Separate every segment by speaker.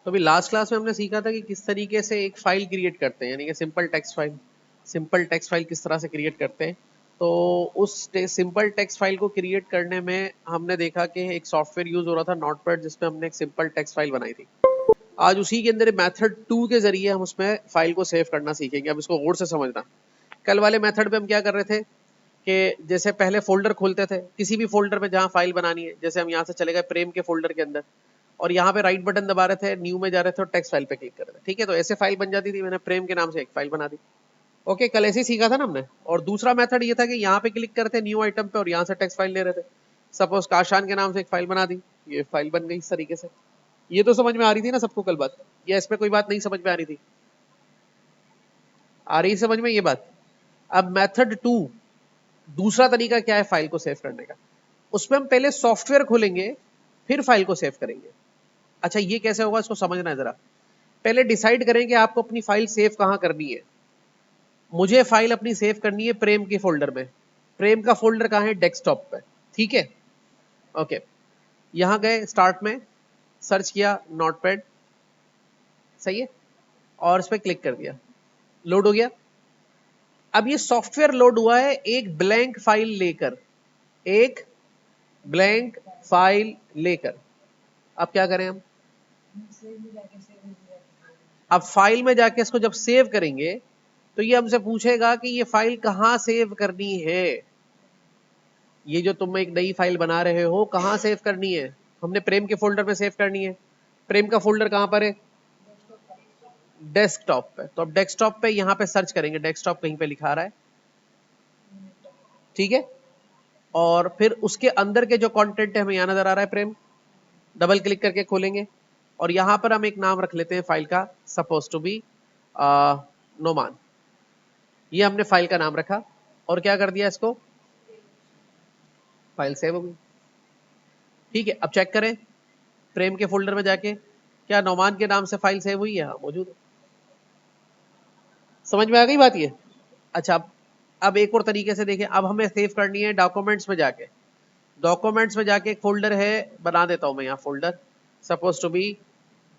Speaker 1: तो अभी last class में हमने सीखा था कि किस तरीके से एक फाइल क्रिएट करते हैं, यानी कि सिंपल टेक्स्ट फाइल किस तरह से क्रिएट करते हैं। तो उस सिंपल टेक्स्ट फाइल को क्रिएट करने में हमने देखा कि एक सॉफ्टवेयर यूज हो रहा था नोटपैड, जिसमें हमने एक सिंपल टेक्स्ट फाइल बनाई थी। आज उसी के अंदर मेथड 2 के जरिए हम उसमें फाइल को सेव करना सीखेंगे। अब इसको गौर से समझना। कल वाले मेथड पे हम क्या कर रहे थे कि जैसे पहले फोल्डर खोलते थे, किसी भी फोल्डर में जहां फाइल बनानी है, जैसे हम यहाँ से चले गए प्रेम के फोल्डर के अंदर और यहाँ पे राइट बटन दबा रहे थे, न्यू में जा रहे थे और टेक्स्ट फाइल पे क्लिक कर रहे थे। ठीक है, तो ऐसे फाइल बन जाती थी। मैंने प्रेम के नाम से एक फाइल बना दी। ओके, कल ऐसे ही सीखा था ना हमने। और दूसरा मेथड ये था कि यहाँ पे क्लिक करते न्यू आइटम पे और यहाँ से टेक्स्ट फाइल ले रहे थे। सपोज काशान के नाम से एक फाइल बना दी, ये फाइल बन गई इस तरीके से। ये तो समझ में आ रही थी ना सबको कल बात, या इसमें कोई बात नहीं समझ में आ रही थी? आ रही समझ में ये बात? अब मेथड 2, दूसरा तरीका क्या है फाइल को सेव करने का। उसमें हम पहले सॉफ्टवेयर खोलेंगे, फिर फाइल को सेव करेंगे। अच्छा, ये कैसे होगा इसको समझना है जरा। पहले डिसाइड करें कि आपको अपनी फाइल सेव कहां करनी है। मुझे फाइल अपनी सेव करनी है प्रेम के फोल्डर में। प्रेम का फोल्डर कहां है? डेस्कटॉप पे। ठीक है, ओके। यहां गए, स्टार्ट में सर्च किया नोटपैड, सही है, और इस पर क्लिक कर दिया, लोड हो गया। अब ये सॉफ्टवेयर लोड हुआ है एक ब्लैंक फाइल लेकर, एक ब्लैंक फाइल लेकर। अब क्या करें हम? अब फाइल में जाके इसको जब सेव करेंगे तो ये हमसे पूछेगा कि ये फाइल कहां सेव करनी है। ये जो तुम एक नई फाइल बना रहे हो कहां सेव करनी है? हमने प्रेम के फोल्डर में सेव करनी है। प्रेम का फोल्डर कहां पर है? डेस्कटॉप पे। तो अब डेस्कटॉप पे यहां पे सर्च करेंगे, डेस्कटॉप कहीं पे लिखा रहा है, ठीक है। और फिर उसके अंदर के जो कंटेंट है हमें यहां नजर आ रहा है प्रेम। डबल क्लिक करके खोलेंगे और यहां पर हम एक नाम रख लेते हैं फाइल का, सपोज टू बी नोमान। ये हमने फाइल का नाम रखा और क्या कर दिया इसको, फाइल सेव हो गई। ठीक है, अब चेक करें प्रेम के फोल्डर में जाके, क्या नोमान के नाम से फाइल सेव हुई है? हाँ, मौजूद है। समझ में आ गई बात ये? अच्छा, अब एक और तरीके से देखें। अब हमें सेव करनी है डॉक्यूमेंट्स में जाके। डॉक्यूमेंट्स में जाके एक फोल्डर है, बना देता हूं मैं यहाँ folder, suppose to be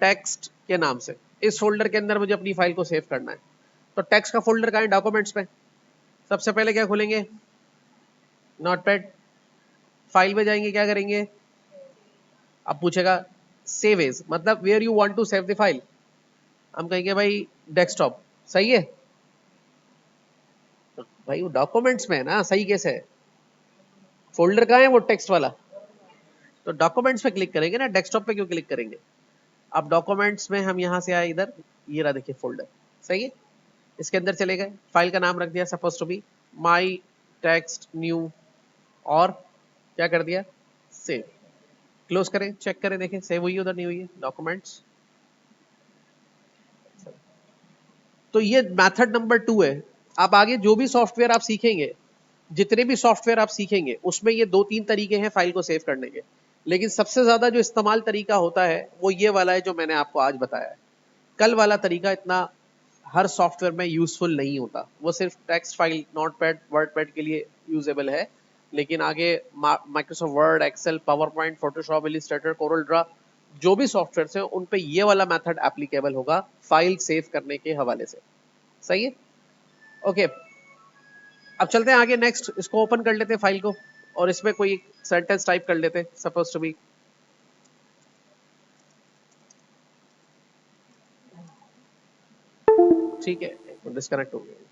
Speaker 1: text के नाम से। इस फोल्डर के अंदर मुझे अपनी फाइल को सेव करना है। तो टेक्स्ट का फोल्डर कहाँ है? डॉक्यूमेंट्स में। सबसे पहले क्या खोलेंगे? नोटपैड। फाइल में जाएंगे, क्या करेंगे? अब पूछेगा सेव एज, मतलब where you want to save the file. हम कहेंगे भाई डेस्कटॉप, सही है। तो भाई वो डॉक्यूमेंट्स में है ना, सही कैसे है? फोल्डर कहाँ है? वो टेक्स्ट वाला। तो डॉक्यूमेंट्स पे क्लिक करेंगे ना, डेस्कटॉप पे क्यों क्लिक करेंगे? अब डॉक्यूमेंट्स में हम यहां से आए इधर, ये रहा देखिए फोल्डर, सही है। इसके अंदर चले गए, फाइल का नाम रख दिया suppose to be my text new, और क्या कर दिया? सेव। क्लोज करें, चेक करें, देखें सेव हुई है उधर, नहीं हुई है? डॉक्यूमेंट्स। तो ये मेथड नंबर 2 है। आप आगे जो भी सॉफ्टवेयर आप सीखेंगे, जितने भी सॉफ्टवेयर आप सीखेंगे, उसमें ये 2-3 तरीके हैं फाइल को सेव करने के। लेकिन सबसे ज्यादा जो इस्तेमाल तरीका होता है वो ये वाला है जो मैंने आपको आज बताया है। कल वाला तरीका इतना हर सॉफ्टवेयर में यूजफुल नहीं होता, वो सिर्फ टेक्स्ट फाइल नोटपैड वर्डपैड के लिए यूजेबल है। लेकिन आगे Microsoft Word, Excel, PowerPoint, Photoshop, Illustrator, Corel Draw, जो भी सॉफ्टवेयर है उन पे ये वाला मेथड एप्लीकेबल होगा फाइल सेव करने के हवाले से। सही है, ओके। अब चलते हैं आगे, नेक्स्ट इसको ओपन कर लेते हैं फाइल को और इसमें कोई सेंटेंस टाइप कर लेते हैं, सपोज टू बी ठीक है, डिस्कनेक्ट हो गया।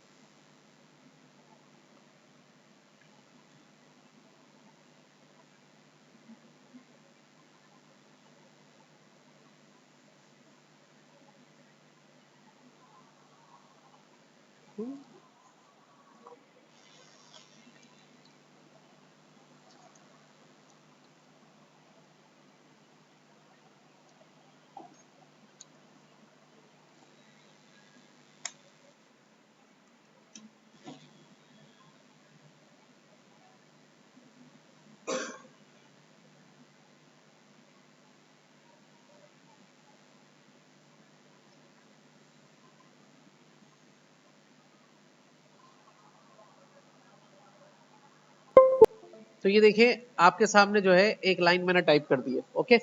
Speaker 1: तो ये देखिए आपके सामने जो है एक लाइन मैंने टाइप कर दी है, ओके।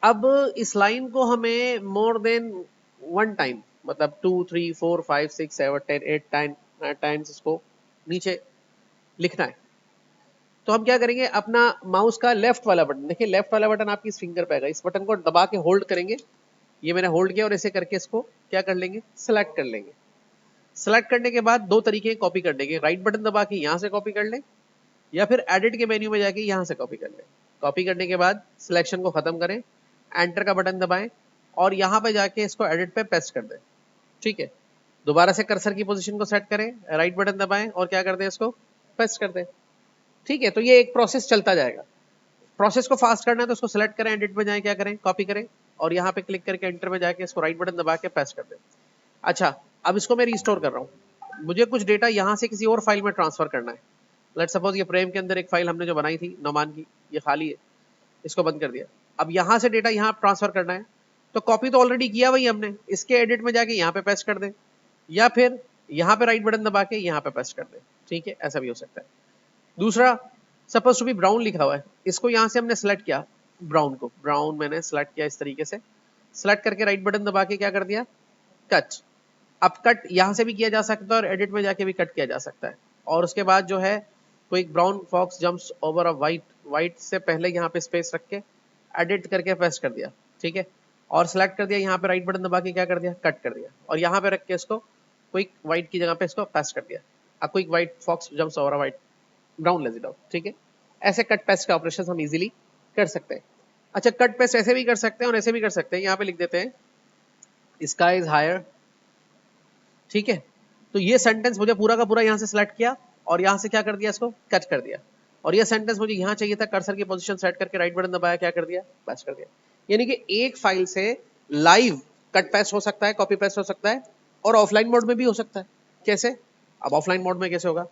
Speaker 1: अब इस लाइन को हमें मोर देन 1 टाइम, मतलब 2 3 4 5 6 7 10 8 टाइम्स इसको नीचे लिखना है। तो हम क्या करेंगे, अपना माउस का लेफ्ट वाला बटन, देखिए लेफ्ट वाला बटन आपकी इस फिंगर पे आएगा, इस बटन को दबा के होल्ड करेंगे, ये मैंने होल्ड किया और ऐसे करके इसको क्या कर लेंगे, सेलेक्ट कर लेंगे। सेलेक्ट करने के बाद दो तरीके कॉपी करने के, राइट बटन दबा के यहां से कॉपी कर लें या फिर एडिट के मेन्यू में जाके यहां से कॉपी कर लें। कॉपी करने के बाद सिलेक्शन को खत्म करें, एंटर का बटन दबाएं और यहां पे जाके इसको एडिट पे पेस्ट कर दें। ठीक है, दोबारा से कर्सर की पोजीशन को सेट करें, राइट बटन दबाएं और क्या कर दें, इसको पेस्ट कर दें। ठीक है, तो ये एक प्रोसेस चलता जाएगा। प्रोसेस को फास्ट करना है तो उसको सेलेक्ट करें, एडिट में जाए, क्या करें, कॉपी करें और यहाँ पे क्लिक करके एंटर में जाके इसको राइट बटन दबा के पेस्ट कर दें। अच्छा, अब इसको मैं रिस्टोर कर रहा हूँ, मुझे कुछ डेटा यहाँ से किसी और फाइल में ट्रांसफर करना है। लेट सपोज ये प्रेम के अंदर एक फाइल हमने जो बनाई थी नौमान की, ये खाली है, इसको बंद कर दिया। अब यहाँ से डेटा यहाँ ट्रांसफर करना है, तो कॉपी तो ऑलरेडी किया वही हमने, इसके एडिट में जाके यहाँ पे पेस्ट कर दें या फिर यहाँ पे राइट बटन दबा के यहाँ पे पेस्ट कर दें। ठीक है, ऐसा भी हो सकता है। दूसरा, सपोज टू बी ब्राउन लिखा हुआ है, इसको यहाँ से हमने सेलेक्ट किया, ब्राउन को, ब्राउन मैंने सेलेक्ट किया इस तरीके से, सेलेक्ट करके राइट बटन दबा के क्या कर दिया, कट। अब कट यहाँ से भी किया जा सकता है और एडिट में जाके भी कट किया जा सकता है। और उसके बाद जो है, कोई brown fox jumps over a white, white से पहले यहाँ पे स्पेस रख के एडिट करके पेस्ट कर दिया। ठीक है, और सेलेक्ट कर दिया, यहाँ पे राइट बटन दबा के क्या कर दिया, कट कर दिया और यहाँ पे रख के इसको क्विक वाइट की जगह पे इसको पेस्ट कर दिया। अब quick white fox jumps over a white brown lazy dog. ठीक है, ऐसे कट पेस्ट का ऑपरेशन हम इजीली कर सकते हैं। अच्छा, कट पेस्ट ऐसे भी कर सकते हैं और ऐसे भी कर सकते हैं, यहाँ पे लिख देते हैं स्काई इज हायर। ठीक है, तो ये सेंटेंस मुझे पूरा का पूरा यहाँ से सिलेक्ट किया और यहाँ से क्या कर दिया, इसको कट कर दिया। और ये सेंटेंस मुझे यहाँ चाहिए था, कर्सर की पोजीशन सेट करके राइट बटन दबाया, क्या कर दिया, पेस्ट कर दिया। यानी कि एक फाइल से लाइव कट पेस्ट हो सकता है, कॉपी पेस्ट हो सकता है और ऑफलाइन मोड में भी हो सकता है। कैसे, अब ऑफलाइन मोड में कैसे होगा,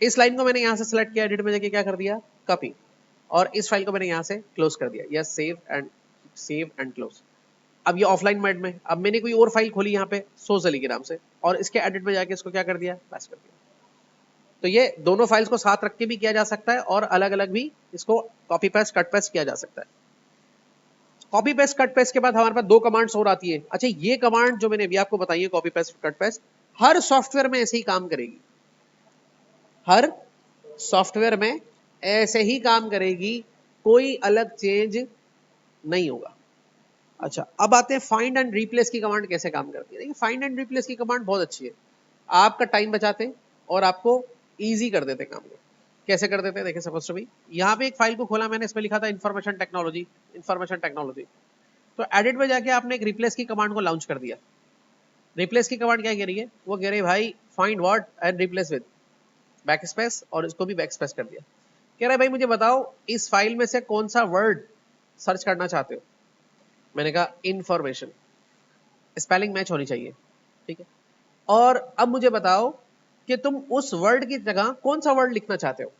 Speaker 1: इस लाइन को मैंने यहाँ से सिलेक्ट किया, एडिट में जाके क्या कर दिया, कॉपी, और इस फाइल को मैंने यहाँ से क्लोज कर दिया, यस सेव एंड क्लोज। अब ये ऑफलाइन मोड में, अब मैंने कोई और फाइल खोली यहाँ पे सोर्स अली के नाम से और इसके एडिट में जाके इसको क्या कर दिया, पेस्ट कर दिया। तो ये दोनों फाइल्स को साथ रख के भी किया जा सकता है और अलग अलग भी इसको कॉपी पेस्ट कट पेस्ट किया जा सकता है। कॉपी पेस्ट कट पेस्ट के बाद हमारे पास दो कमांड्स और आती है। अच्छा, ये कमांड जो मैंने अभी आपको बताई है, कॉपी पेस्ट कट पेस्ट, हर सॉफ्टवेयर में ऐसे ही काम करेगी, हर सॉफ्टवेयर में ऐसे ही काम करेगी, कोई अलग चेंज नहीं होगा। अच्छा, अब आते हैं फाइंड एंड रिप्लेस की कमांड कैसे काम करती है। देखिए, फाइंड एंड रिप्लेस की कमांड बहुत अच्छी है, आपका टाइम बचाते हैं और आपको इजी कर देते हैं काम को। कैसे कर देते हैं, देखिए सपोज टू बी, यहाँ पे एक फाइल को खोला मैंने, इसमें लिखा था इन्फॉर्मेशन टेक्नोलॉजी, इन्फॉर्मेशन टेक्नोलॉजी। तो एडिट में जाके आपने एक रिप्लेस की कमांड को लॉन्च कर दिया। रिप्लेस की कमांड क्या कह रही है, वो कह रही है भाई find what and replace with back space, और इसको भी बैक स्पेस कर दिया। कह रहा है भाई मुझे बताओ इस फाइल में से कौन सा वर्ड सर्च करना चाहते हो। मैंने कहा इंफॉर्मेशन, स्पेलिंग मैच होनी चाहिए। ठीक है, और अब मुझे बताओ कि तुम उस वर्ड की जगह कौन सा वर्ड लिखना चाहते हो।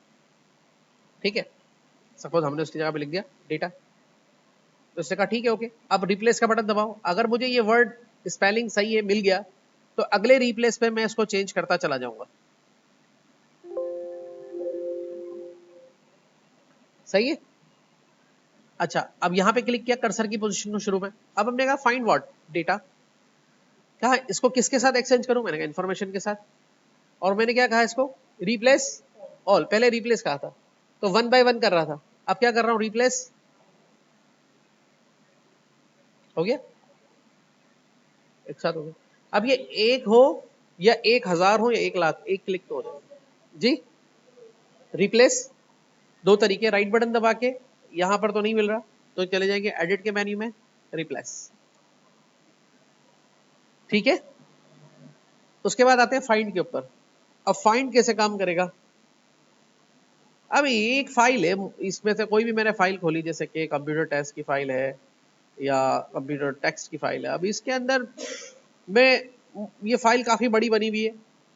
Speaker 1: ठीक है, सपोज हमने उसकी जगह पे लिख दिया डेटा, तो उसने कहा ठीक है ओके। अब रिप्लेस का बटन दबाओ, अगर मुझे ये वर्ड स्पेलिंग सही है, मिल गया, तो अगले रिप्लेस पे मैं इसको चेंज करता चला जाऊंगा। सही है। अच्छा, अब यहां पे क्लिक किया कर्सर की पोजीशन को शुरू में, अब हमने कहा फाइंड व्हाट डेटा, कहा इसको किसके साथ एक्सचेंज करूं, मैंने कहा इन्फॉर्मेशन के साथ। और मैंने क्या कहा, इसको रिप्लेस ऑल, पहले रिप्लेस कहा था तो 1 बाय 1 कर रहा था, अब क्या कर रहा हूं, रिप्लेस हो गया, एक साथ हो गया। अब ये एक हो या 1000 हो या 1 लाख, एक क्लिक तो हो जाएगा जी। रिप्लेस दो तरीके, राइट बटन दबा के, यहां पर तो नहीं मिल रहा तो चले जाएंगे एडिट के मेन्यू में, रिप्लेस। ठीक है, उसके बाद आते हैं फाइंड के ऊपर। अब फाइंड कैसे काम करेगा, अब एक फाइल है, इसमें से कोई भी मैंने फाइल खोली, जैसे कि कंप्यूटर टेस्ट की फाइल है या कंप्यूटर टेक्स्ट की फाइल है। अब इसके अंदर मैं, ये फाइल काफी बड़ी बनी हुई है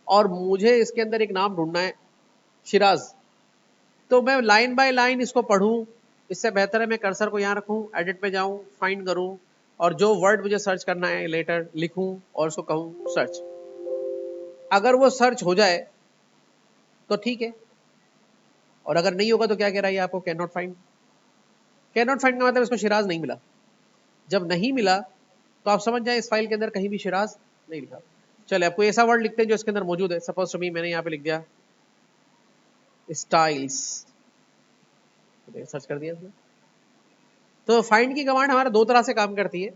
Speaker 1: और मुझे इसके अंदर एक नाम ढूंढना है, शिराज। तो मैं लाइन बाय लाइन इसको पढूं, इससे बेहतर है मैं कर्सर को यहाँ रखूं, एडिट पे जाऊं, फाइंड करूं और जो वर्ड मुझे सर्च करना है लेटर लिखूं और उसको कहूं सर्च। अगर वो सर्च हो जाए तो ठीक है, और अगर नहीं होगा तो क्या कह रहा है आपको, can not find. Can not find का मतलब इसको शिराज नहीं मिला। जब नहीं मिला तो आप समझ जाए इस फाइल के अंदर कहीं भी शिराज नहीं लिखा। चले आपको ऐसा वर्ड लिखते हैं जो इसके अंदर मौजूद है। सपोज टू मी मैंने यहाँ पे लिख दिया स्टाइल्स, सर्च कर दिया इसमें। तो फाइंड की कमांड हमारा दो तरह से काम करती है,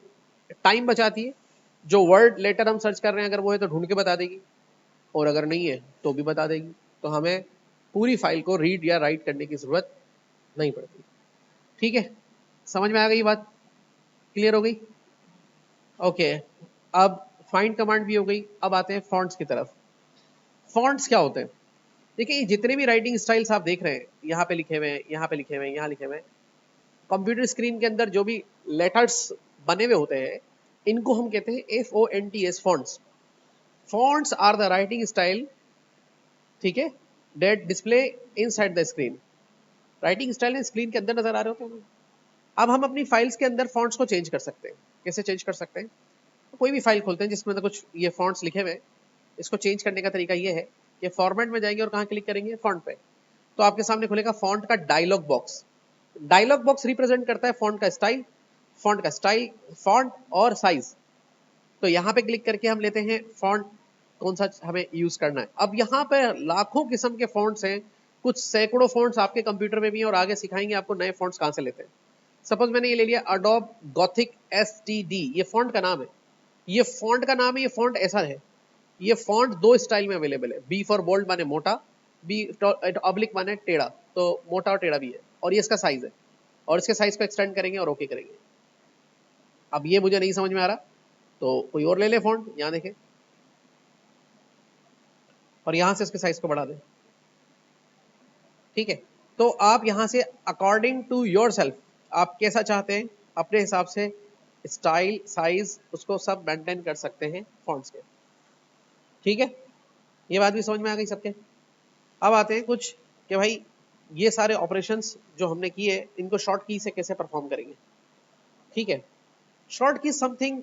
Speaker 1: टाइम बचाती है, जो वर्ड लेटर हम सर्च कर रहे हैं अगर वो है तो ढूंढ के बता देगी, और अगर नहीं है तो भी बता देगी, तो हमें पूरी फाइल को रीड या राइट करने की जरूरत नहीं पड़ती। ठीक है, समझ में आ गई बात, क्लियर हो गई? ओके, अब फाइंड कमांड भी हो गई, अब आते हैं फॉन्ट्स की तरफ। फॉन्ट्स क्या होते हैं? देखिए ये जितने भी राइटिंग स्टाइल्स आप देख रहे हैं, यहाँ पे लिखे हुए हैं, यहाँ पे लिखे हुए हैं, यहाँ लिखे हुए हैं, कंप्यूटर स्क्रीन के अंदर जो भी लेटर्स बने हुए होते हैं इनको हम कहते हैं FONTS, fonts. Fonts are the writing style, ठीक है, that display inside the screen. Writing style screen के अंदर नजर आ रहे होते हैं। अब हम अपनी फाइल्स के अंदर फॉन्ट्स को चेंज कर सकते हैं। कैसे चेंज कर सकते हैं? तो कोई भी फाइल खोलते हैं जिसमें कुछ ये फॉन्ट्स लिखे हुए हैं, इसको चेंज करने का तरीका ये है कि फॉर्मेट में जाएंगे और कहाँ क्लिक करेंगे? फॉन्ट पे। तो आपके सामने खुलेगा फॉन्ट का dialog box. Dialog box represent करता है फॉन्ट का स्टाइल, फॉन्ट और साइज। तो यहाँ पे क्लिक करके हम लेते हैं फॉन्ट कौन सा हमें यूज करना है। अब यहाँ पे लाखों किस्म के फॉन्ट्स हैं, कुछ सैकड़ों फॉन्ट्स आपके कंप्यूटर में भी हैं, और आगे सिखाएंगे आपको नए फॉन्ट्स कहाँ से लेते हैं। सपोज मैंने ये ले लिया अडोब गॉथिक STD, ये फॉन्ट का नाम है, ये फॉन्ट का नाम है, ये फॉन्ट ऐसा है। ये फॉन्ट दो स्टाइल में अवेलेबल है, बी फॉर बोल्ड माने मोटा, बी ऑब्लिक माने टेढ़ा, तो मोटा और टेढ़ा भी है, और ये इसका साइज है, और इसके साइज को एक्सटेंड करेंगे और ओके करेंगे। अब ये मुझे नहीं समझ में आ रहा तो कोई और ले ले फॉन्ट, यहाँ देखें, और यहां से इसके साइज को बढ़ा दें। ठीक है, तो आप यहां से अकॉर्डिंग टू योर सेल्फ आप कैसा चाहते हैं अपने हिसाब से स्टाइल साइज उसको सब मेंटेन कर सकते हैं फॉन्ट्स के। ठीक है, ये बात भी समझ में आ गई सबके? अब आते हैं कुछ कि भाई ये सारे ऑपरेशंस जो हमने किए इनको शॉर्ट की से कैसे परफॉर्म करेंगे। ठीक है, शॉर्ट की समथिंग,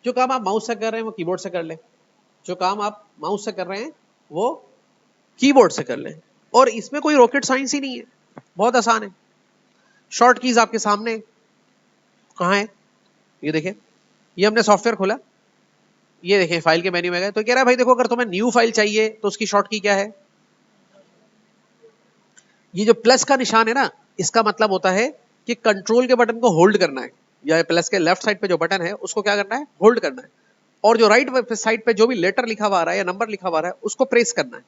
Speaker 1: जो काम आप माउस से कर रहे हैं वो कीबोर्ड से कर लें, जो काम आप माउस से कर रहे हैं वो कीबोर्ड से कर लें, और इसमें कोई रॉकेट साइंस ही नहीं है, बहुत आसान है। शॉर्ट कीज आपके सामने कहाँ है? ये देखिए, ये हमने सॉफ्टवेयर खोला, ये देखिए फाइल के मेन्यू में गए, तो कह रहा है भाई देखो अगर तुम्हें न्यू फाइल चाहिए तो उसकी शॉर्ट की क्या है? ये जो प्लस का निशान है ना, इसका मतलब होता है कि कंट्रोल के बटन को होल्ड करना है, या प्लस के लेफ्ट साइड पे जो बटन है उसको क्या करना है? होल्ड करना है। और जो राइट साइड पे जो भी लेटर लिखा हुआ आ रहा है या नंबर लिखा हुआ आ रहा है उसको प्रेस करना है।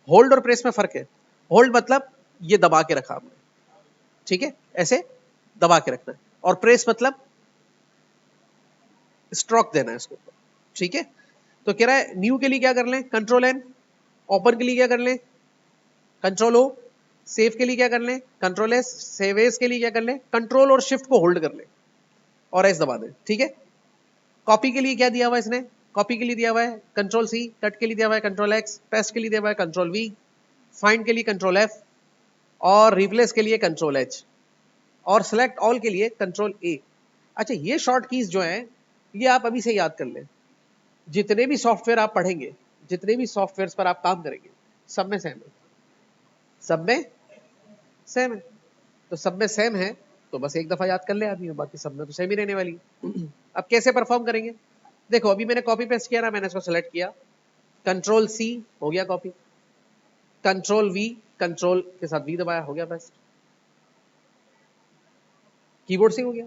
Speaker 1: होल्ड और प्रेस में फर्क है। होल्ड मतलब ये दबा के रखा हमने, ठीक है, ऐसे दबा के रखना है, और प्रेस मतलब स्ट्रोक देना है उसको। ठीक है, तो कह रहा है न्यू के लिए क्या कर लें? Control N। ओपन के लिए क्या कर लें? Control O। सेव के लिए क्या कर लें? Control S। सेव एज के लिए क्या कर लें? कंट्रोल और शिफ्ट को होल्ड कर लें और एस दबा दें। ठीक है, कॉपी के लिए क्या दिया हुआ है इसने? कॉपी के लिए दिया हुआ है कंट्रोल C, कट के लिए दिया हुआ है कंट्रोल X, पेस्ट के लिए दिया हुआ है कंट्रोल V, फाइंड के लिए कंट्रोल F, और रिप्लेस के लिए कंट्रोल H, और सिलेक्ट ऑल के लिए कंट्रोल A। अच्छा, ये शॉर्ट कीज जो हैं ये आप अभी से याद कर लें। जितने भी सॉफ्टवेयर आप पढ़ेंगे, जितने भी सॉफ्टवेयर पर आप काम करेंगे, सब में सेम है, सब में सेम है। तो सब में सेम है तो बस एक दफा याद कर ले आदमी, बाकी सब में तो सेम ही रहने वाली है। अब कैसे परफॉर्म करेंगे? देखो अभी मैंने कॉपी पेस्ट किया ना, मैंने इसको सेलेक्ट किया, कंट्रोल C हो गया कॉपी, कंट्रोल V, कंट्रोल के साथ V दबाया, हो गया पेस्ट, कीबोर्ड से हो गया।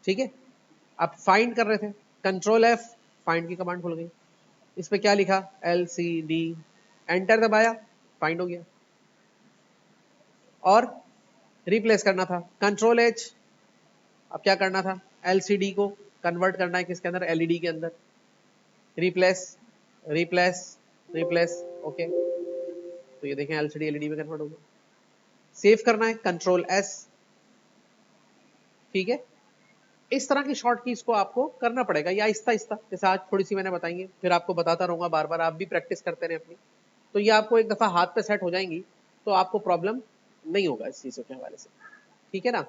Speaker 1: ठीक है, आप फाइंड कर रहे थे, कंट्रोल F, फाइंड की कमांड खुल गई, इस पे क्या लिखा? LCD, एंटर दबाया, फाइंड हो गया। और रिप्लेस करना था, कंट्रोल H, अब क्या करना था? LCD को कन्वर्ट करना है किसके अंदर? LED के अंदर, रिप्लेस रिप्लेस रिप्लेस, ओके, तो ये देखें LCD LED में कन्वर्ट हो गया। सेव करना है, कंट्रोल S। ठीक है, इस तरह की शॉर्ट कीज को आपको करना पड़ेगा, या आहिस्ता आहिस्ता, जैसे आज थोड़ी सी मैंने बताएंगे, फिर आपको बताता रहूंगा बार बार, आप भी प्रैक्टिस करते रहे अपनी, तो ये आपको एक दफा हाथ पे सेट हो जाएंगी तो आपको प्रॉब्लम नहीं होगा इस चीजों के हवाले से। ठीक है ना?